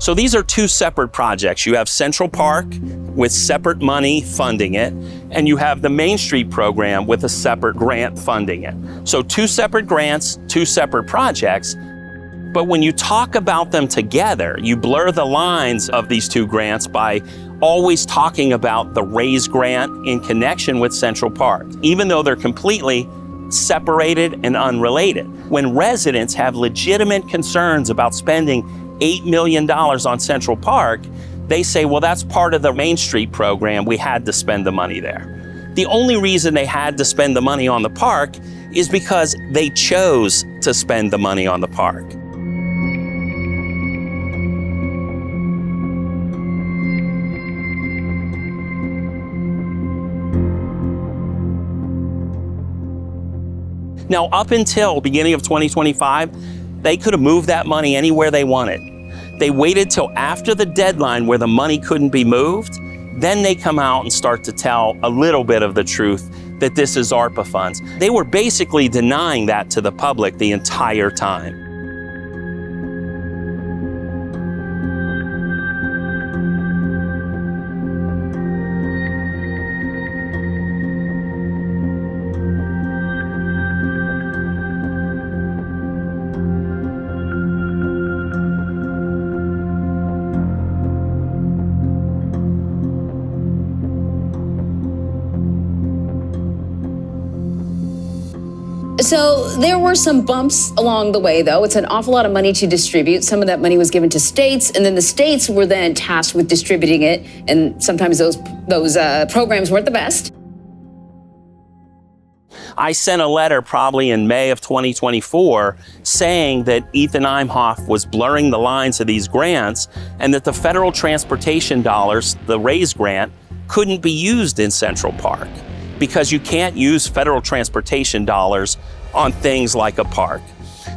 So these are two separate projects. You have Central Park with separate money funding it, and you have the Main Street program with a separate grant funding it. So two separate grants, two separate projects. But when you talk about them together, you blur the lines of these two grants by always talking about the RAISE grant in connection with Central Park, even though they're completely separated and unrelated. When residents have legitimate concerns about spending $8 million on Central Park, they say, well, that's part of the Main Street program. We had to spend the money there. The only reason they had to spend the money on the park is because they chose to spend the money on the park. Now, up until beginning of 2025, they could have moved that money anywhere they wanted. They waited till after the deadline where the money couldn't be moved. Then they come out and start to tell a little bit of the truth that this is ARPA funds. They were basically denying that to the public the entire time. So there were some bumps along the way, though. It's an awful lot of money to distribute. Some of that money was given to states, and then the states were then tasked with distributing it. And sometimes those programs weren't the best. I sent a letter probably in May of 2024 saying that Ethan Imhoff was blurring the lines of these grants and that the federal transportation dollars, the RAISE grant, couldn't be used in Central Park because you can't use federal transportation dollars on things like a park.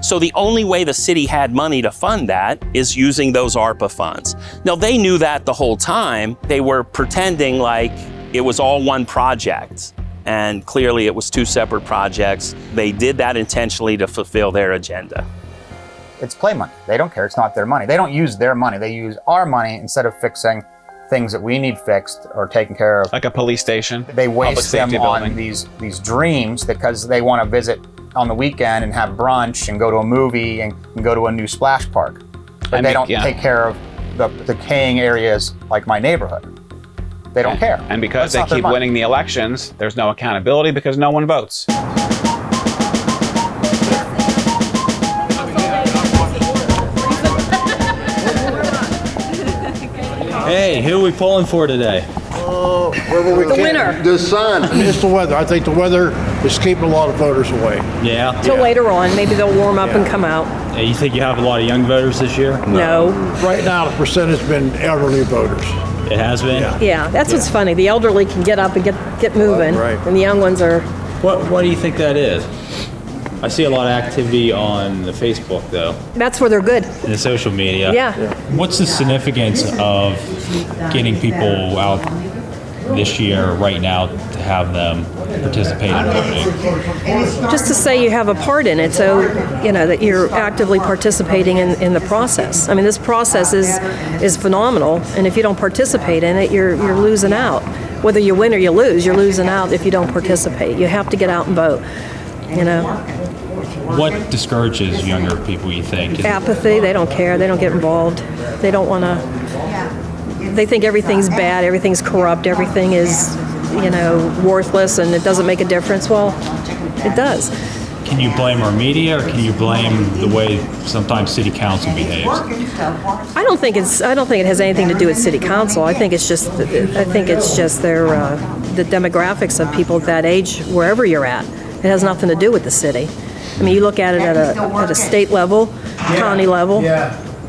So the only way the city had money to fund that is using those ARPA funds. Now, they knew that the whole time. They were pretending like it was all one project, and clearly it was two separate projects. They did that intentionally to fulfill their agenda. It's play money. They don't care. It's not their money. They don't use their money. They use our money instead of fixing things that we need fixed or taken care of. Like a police station. They waste them on these dreams because they want to visit on the weekend and have brunch and go to a movie and go to a new splash park. But they don't take care of the decaying areas like my neighborhood. They don't care. And because they keep winning the elections, there's no accountability because no one votes. Hey, who are we pulling for today? The winner. The sun. It's the weather. I think the weather is keeping a lot of voters away. Yeah. Till later on, maybe they'll warm up and come out. Hey, you think you have a lot of young voters this year? No. Right now, the percent has been elderly voters. It has been? Yeah, that's what's funny. The elderly can get up and get moving, right. And the young ones are... What do you think that is? I see a lot of activity on the Facebook, though. That's where they're good. In the social media. Yeah. What's the significance of getting people out this year, right now, to have them participate in voting? Just to say you have a part in it, so you know that you're actively participating in the process. I mean, this process is phenomenal, and if you don't participate in it, you're losing out. Whether you win or you lose, you're losing out if you don't participate. You have to get out and vote. You know. What discourages younger people, you think? Apathy. They don't care. They don't get involved. They don't want to. They think everything's bad. Everything's corrupt. Everything is, worthless, and it doesn't make a difference. Well, it does. Can you blame our media, or can you blame the way sometimes city council behaves? I don't think it has anything to do with city council. I think it's just their the demographics of people at that age, wherever you're at. It has nothing to do with the city. I mean, you look at it at a state level, county level.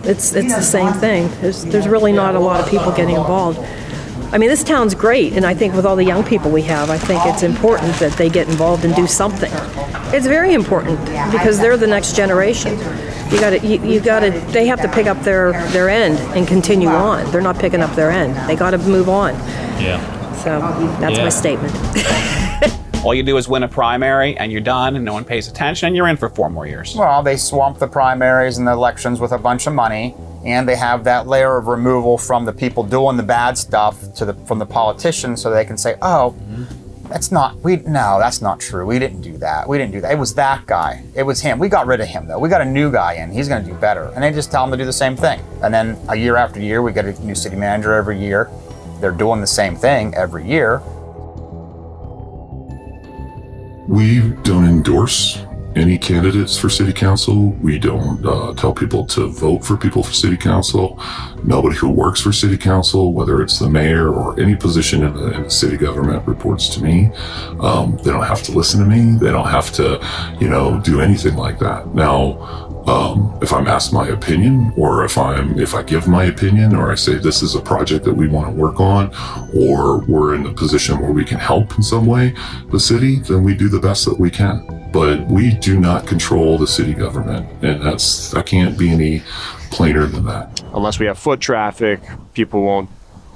It's the same thing. There's really not a lot of people getting involved. I mean, this town's great, and I think with all the young people we have, I think it's important that they get involved and do something. It's very important because they're the next generation. They have to pick up their end and continue on. They're not picking up their end. They got to move on. Yeah. So that's my statement. All you do is win a primary and you're done and no one pays attention and you're in for 4 more years. Well, they swamp the primaries and the elections with a bunch of money, and they have that layer of removal from the people doing the bad stuff from the politicians, so they can say, oh, that's not true. We didn't do that. It was that guy. It was him. We got rid of him though. We got a new guy in. He's going to do better. And they just tell them to do the same thing. And then a year after year, we get a new city manager every year. They're doing the same thing every year. We don't endorse any candidates for city council. We don't tell people to vote for people for city council. Nobody who works for city council, whether it's the mayor or any position in the city government, reports to me. They don't have to listen to me. They don't have to, do anything like that. Now, if I'm asked my opinion, or if I give my opinion, or I say this is a project that we want to work on, or we're in a position where we can help in some way the city, then we do the best that we can. But we do not control the city government, and I can't be any plainer than that. Unless we have foot traffic, people won't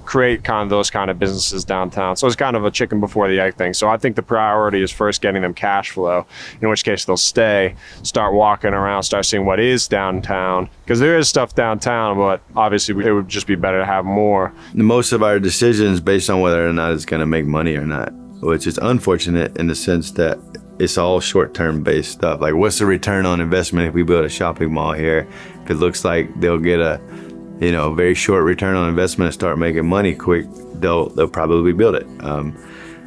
create kind of those kind of businesses downtown. So it's kind of a chicken before the egg thing. So I think the priority is first getting them cash flow, in which case they'll stay, start walking around, start seeing what is downtown. Because there is stuff downtown, but obviously it would just be better to have more. Most of our decisions based on whether or not it's going to make money or not, which is unfortunate in the sense that it's all short-term based stuff. Like, what's the return on investment if we build a shopping mall here? If it looks like they'll get a very short return on investment and start making money quick, they'll probably build it.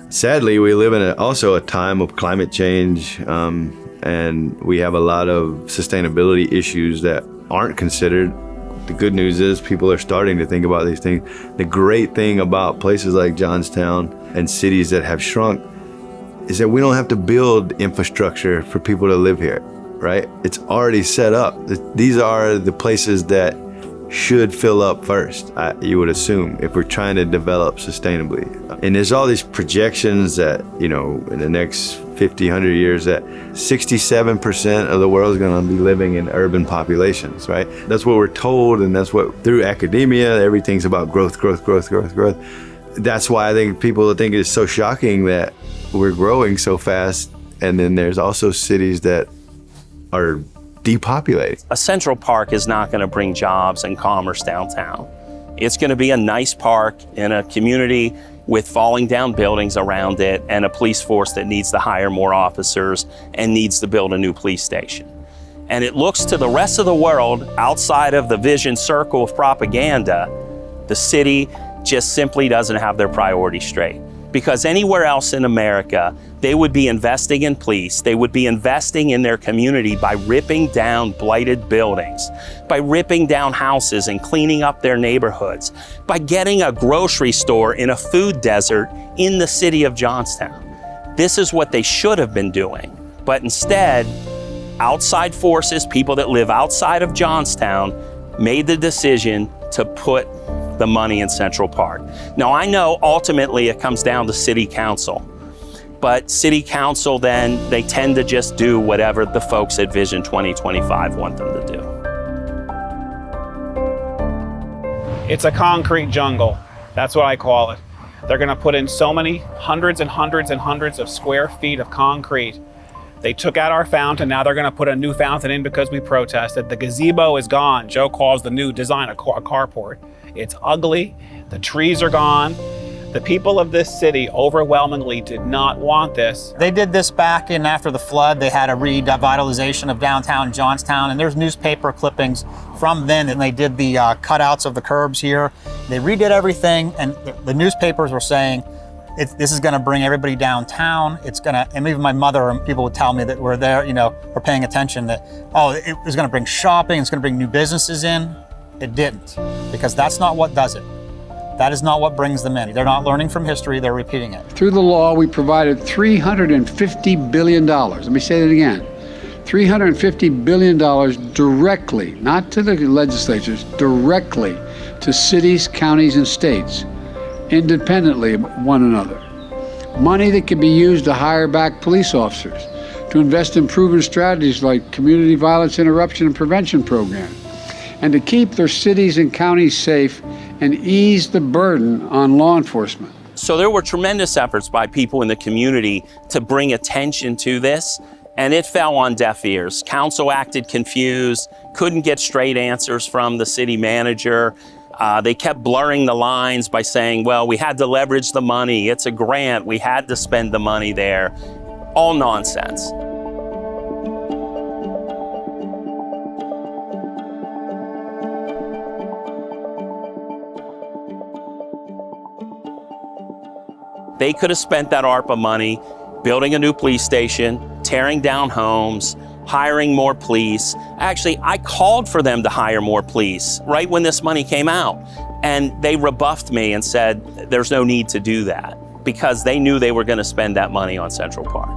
Sadly, we live in also a time of climate change, and we have a lot of sustainability issues that aren't considered. The good news is people are starting to think about these things. The great thing about places like Johnstown and cities that have shrunk is that we don't have to build infrastructure for people to live here, right? It's already set up. These are the places that should fill up first, you would assume, if we're trying to develop sustainably. And there's all these projections that, in the next 50, 100 years, that 67% of the world is going to be living in urban populations, right? That's what we're told, and that's what, through academia, everything's about growth. That's why I think people think it's so shocking that we're growing so fast, and then there's also cities that are depopulating. A central park is not going to bring jobs and commerce downtown. It's going to be a nice park in a community with falling down buildings around it and a police force that needs to hire more officers and needs to build a new police station. And it looks to the rest of the world, outside of the vision circle of propaganda, the city just simply doesn't have their priorities straight. Because anywhere else in America, they would be investing in police, they would be investing in their community by ripping down blighted buildings, by ripping down houses and cleaning up their neighborhoods, by getting a grocery store in a food desert in the city of Johnstown. This is what they should have been doing. But instead, outside forces, people that live outside of Johnstown, made the decision to put the money in Central Park. Now, I know ultimately it comes down to City Council, but City Council then, they tend to just do whatever the folks at Vision 2025 want them to do. It's a concrete jungle. That's what I call it. They're gonna put in so many hundreds and hundreds and hundreds of square feet of concrete. They took out our fountain, now they're gonna put a new fountain in because we protested. The gazebo is gone. Joe calls the new design a carport. It's ugly, the trees are gone. The people of this city overwhelmingly did not want this. They did this back in after the flood. They had a revitalization of downtown Johnstown, and there's newspaper clippings from then, and they did the cutouts of the curbs here. They redid everything, and the newspapers were saying, this is gonna bring everybody downtown. And even my mother and people would tell me that were there, were paying attention, that, it was gonna bring shopping, it's gonna bring new businesses in. It didn't, because that's not what does it. That is not what brings them in. They're not learning from history, they're repeating it. Through the law, we provided $350 billion. Let me say that again. $350 billion directly, not to the legislatures, directly to cities, counties, and states, independently of one another. Money that can be used to hire back police officers, to invest in proven strategies like community violence interruption and prevention programs, and to keep their cities and counties safe and ease the burden on law enforcement. So there were tremendous efforts by people in the community to bring attention to this, and it fell on deaf ears. Council acted confused, couldn't get straight answers from the city manager. They kept blurring the lines by saying, well, we had to leverage the money. It's a grant. We had to spend the money there. All nonsense. They could have spent that ARPA money building a new police station, tearing down homes, hiring more police. Actually, I called for them to hire more police right when this money came out. And they rebuffed me and said there's no need to do that because they knew they were going to spend that money on Central Park.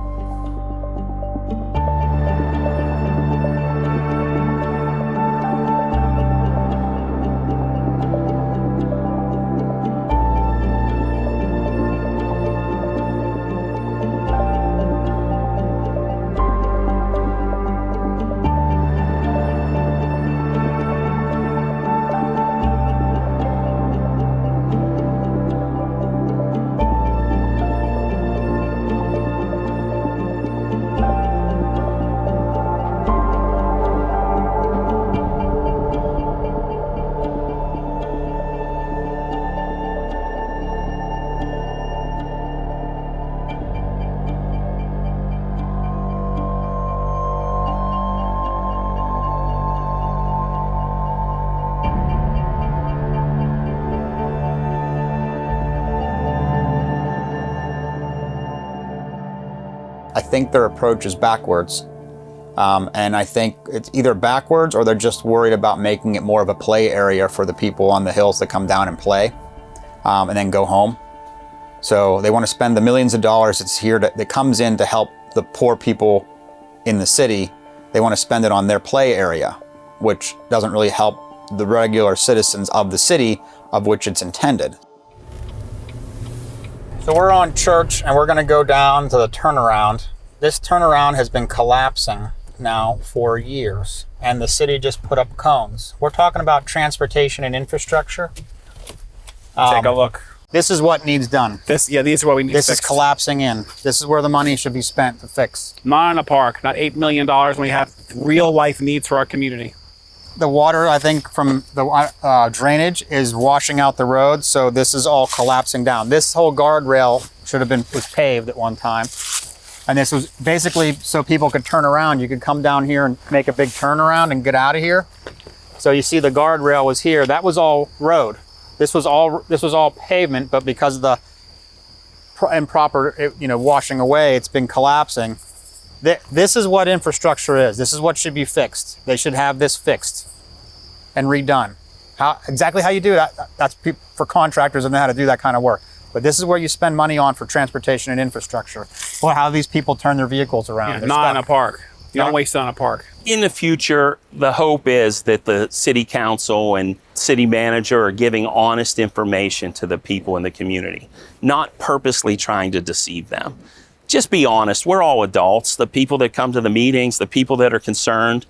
I think their approach is backwards. And I think it's either backwards or they're just worried about making it more of a play area for the people on the hills that come down and play and then go home. So they want to spend the millions of dollars that comes in to help the poor people in the city. They want to spend it on their play area, which doesn't really help the regular citizens of the city of which it's intended. So we're on Church and we're going to go down to the turnaround. This turnaround has been collapsing now for years and the city just put up cones. We're talking about transportation and infrastructure. Take a look. This is what needs done. These are what we need This to is fix. collapsing in. This is where the money should be spent to fix. Not in a park, not $8 million when we have real life needs for our community. The water, I think, from the drainage is washing out the road, so this is all collapsing down. This whole guardrail was paved at one time. And this was basically so people could turn around. You could come down here and make a big turnaround and get out of here. So you see the guardrail was here. That was all road. This was all pavement, but because of the improper, washing away, it's been collapsing. This is what infrastructure is. This is what should be fixed. They should have this fixed and redone. Exactly how you do that, that's for contractors and know how to do that kind of work. But this is where you spend money on for transportation and infrastructure. Well, how these people turn their vehicles around. Yeah, not in a park. You don't waste it on a park. In the future, the hope is that the city council and city manager are giving honest information to the people in the community, not purposely trying to deceive them. Just be honest. We're all adults. The people that come to the meetings, the people that are concerned,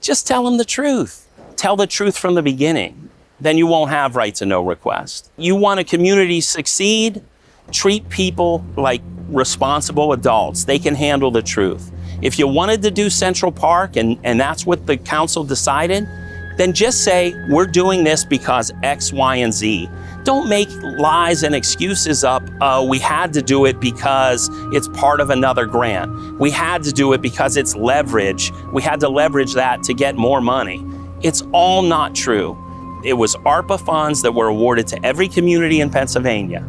just tell them the truth. Tell the truth from the beginning. Then you won't have right to know request. You want a community to succeed? Treat people like responsible adults. They can handle the truth. If you wanted to do Central Park and that's what the council decided, then just say, we're doing this because X, Y, and Z. Don't make lies and excuses up. We had to do it because it's part of another grant. We had to do it because it's leverage. We had to leverage that to get more money. It's all not true. It was ARPA funds that were awarded to every community in Pennsylvania,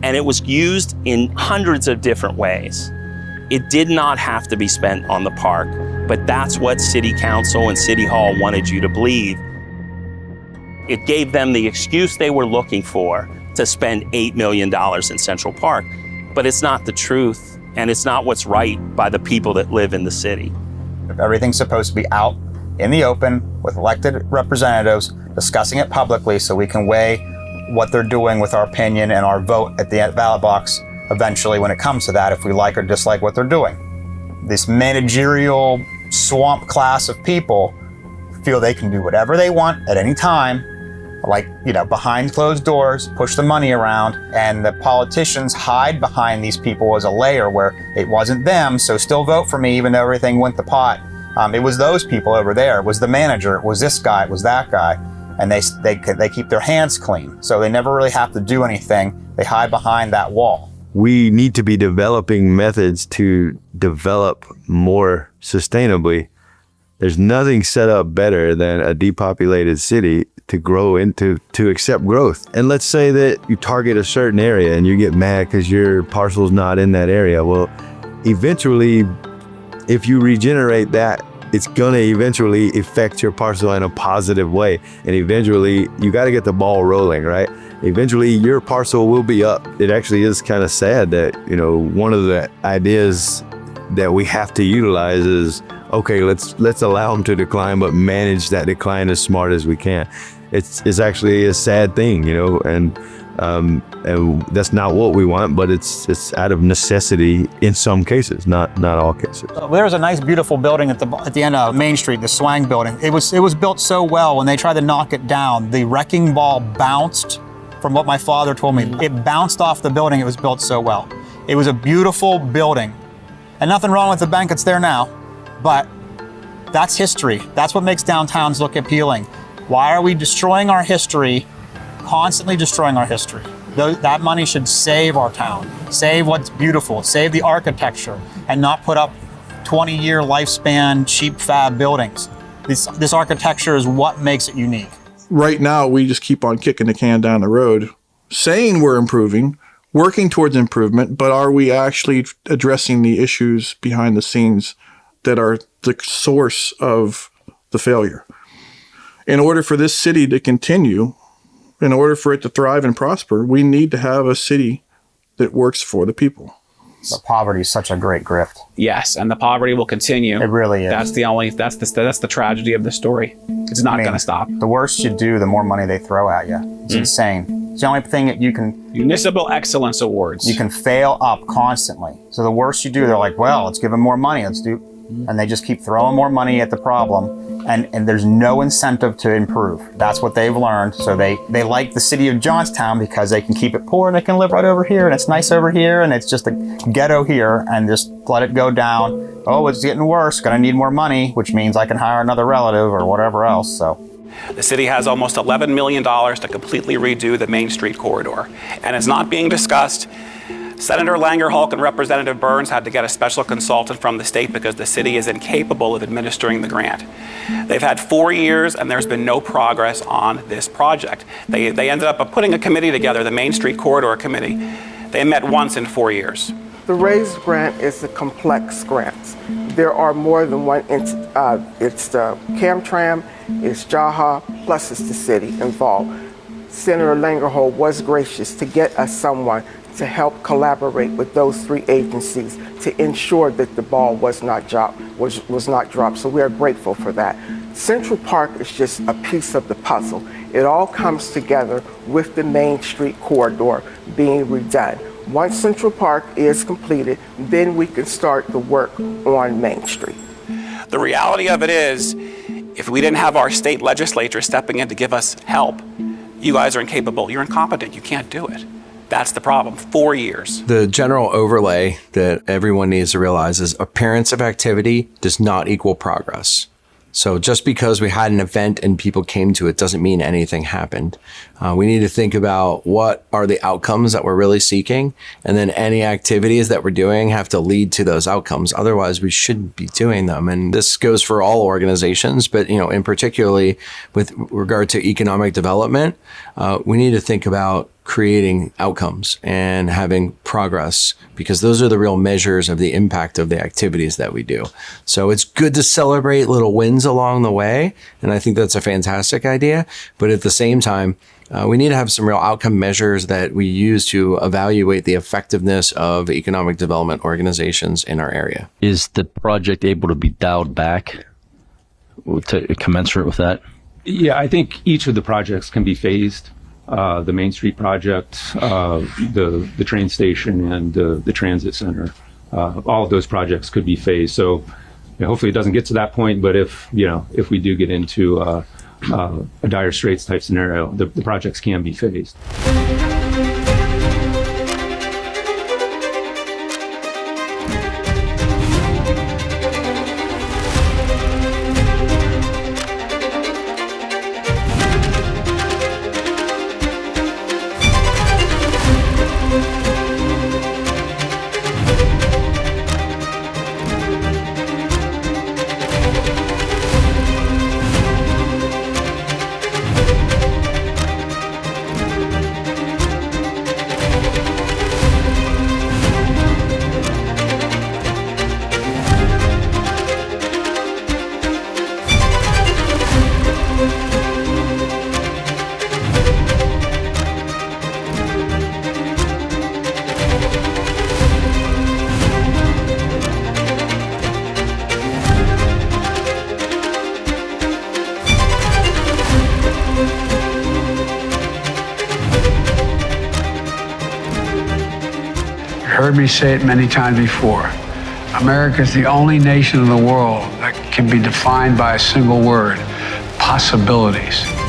and it was used in hundreds of different ways. It did not have to be spent on the park, but that's what City Council and City Hall wanted you to believe. It gave them the excuse they were looking for to spend $8 million in Central Park, but it's not the truth, and it's not what's right by the people that live in the city. If everything's supposed to be out in the open with elected representatives discussing it publicly so we can weigh what they're doing with our opinion and our vote at the ballot box eventually when it comes to that, if we like or dislike what they're doing. This managerial swamp class of people feel they can do whatever they want at any time, behind closed doors, push the money around, and the politicians hide behind these people as a layer where it wasn't them, so still vote for me even though everything went to pot. It was those people over there. It was the manager. It was this guy. It was that guy. And they keep their hands clean. So they never really have to do anything. They hide behind that wall. We need to be developing methods to develop more sustainably. There's nothing set up better than a depopulated city to grow into, to accept growth. And let's say that you target a certain area and you get mad because your parcel's not in that area. Well, eventually, if you regenerate that, it's gonna eventually affect your parcel in a positive way. And eventually, you gotta get the ball rolling, right? Eventually, your parcel will be up. It actually is kind of sad that, you know, one of the ideas that we have to utilize is, okay, let's allow them to decline, but manage that decline as smart as we can. It's actually a sad thing, you know, and that's not what we want, but it's out of necessity in some cases, not all cases. There was a nice, beautiful building at the end of Main Street, the Swang building. It was built so well. When they tried to knock it down, the wrecking ball bounced. From what my father told me, it bounced off the building. It was built so well. It was a beautiful building, and nothing wrong with the bank that's there now, but that's history. That's what makes downtowns look appealing. Why are we destroying our history, constantly destroying our history? That money should save our town, save what's beautiful, save the architecture, and not put up 20-year lifespan cheap fab buildings. This architecture is what makes it unique. Right now, we just keep on kicking the can down the road, saying we're improving, working towards improvement, but are we actually addressing the issues behind the scenes that are the source of the failure? In order for this city to continue, in order for it to thrive and prosper, we need to have a city that works for the people. The poverty is such a great grift. Yes, and the poverty will continue. It really is. That's the tragedy of the story. It's not going to stop. The worse you do, the more money they throw at you. It's insane. It's the only thing that you can... Municipal Excellence Awards. You can fail up constantly. So the worse you do, they're like, well, let's give them more money. Let's do... And they just keep throwing more money at the problem. And there's no incentive to improve. That's what they've learned. So they like the city of Johnstown because they can keep it poor and they can live right over here and it's nice over here and it's just a ghetto here and just let it go down. Oh, it's getting worse, gonna need more money, which means I can hire another relative or whatever else, so. The city has almost $11 million to completely redo the Main Street corridor, and it's not being discussed. Senator Langer Hulk and Representative Burns had to get a special consultant from the state because the city is incapable of administering the grant. They've had 4 years and there's been no progress on this project. They ended up putting a committee together, the Main Street Corridor Committee. They met once in 4 years. The RAISE grant is a complex grant. There are more than one entity. It's the Camtram, it's Jaha, plus it's the city involved. Senator Langerhold was gracious to get us someone to help collaborate with those three agencies to ensure that the ball was not dropped. So we are grateful for that. Central Park is just a piece of the puzzle. It all comes together with the Main Street corridor being redone. Once Central Park is completed, then we can start the work on Main Street. The reality of it is, if we didn't have our state legislature stepping in to give us help, you guys are incapable, you're incompetent, you can't do it. That's the problem. 4 years. The general overlay that everyone needs to realize is appearance of activity does not equal progress. So just because we had an event and people came to it doesn't mean anything happened. We need to think about what are the outcomes that we're really seeking, and then any activities that we're doing have to lead to those outcomes. Otherwise, we shouldn't be doing them. And this goes for all organizations, but in particularly with regard to economic development, we need to think about creating outcomes and having progress, because those are the real measures of the impact of the activities that we do. So it's good to celebrate little wins along the way, and I think that's a fantastic idea. But at the same time, we need to have some real outcome measures that we use to evaluate the effectiveness of economic development organizations in our area. Is the project able to be dialed back to commensurate with that? Yeah, I think each of the projects can be phased. The Main Street project, the train station, and the transit center. All of those projects could be phased. So hopefully it doesn't get to that point, but if we do get into a dire straits type scenario, the projects can be phased. heard me say it many times before. America is the only nation in the world that can be defined by a single word: possibilities.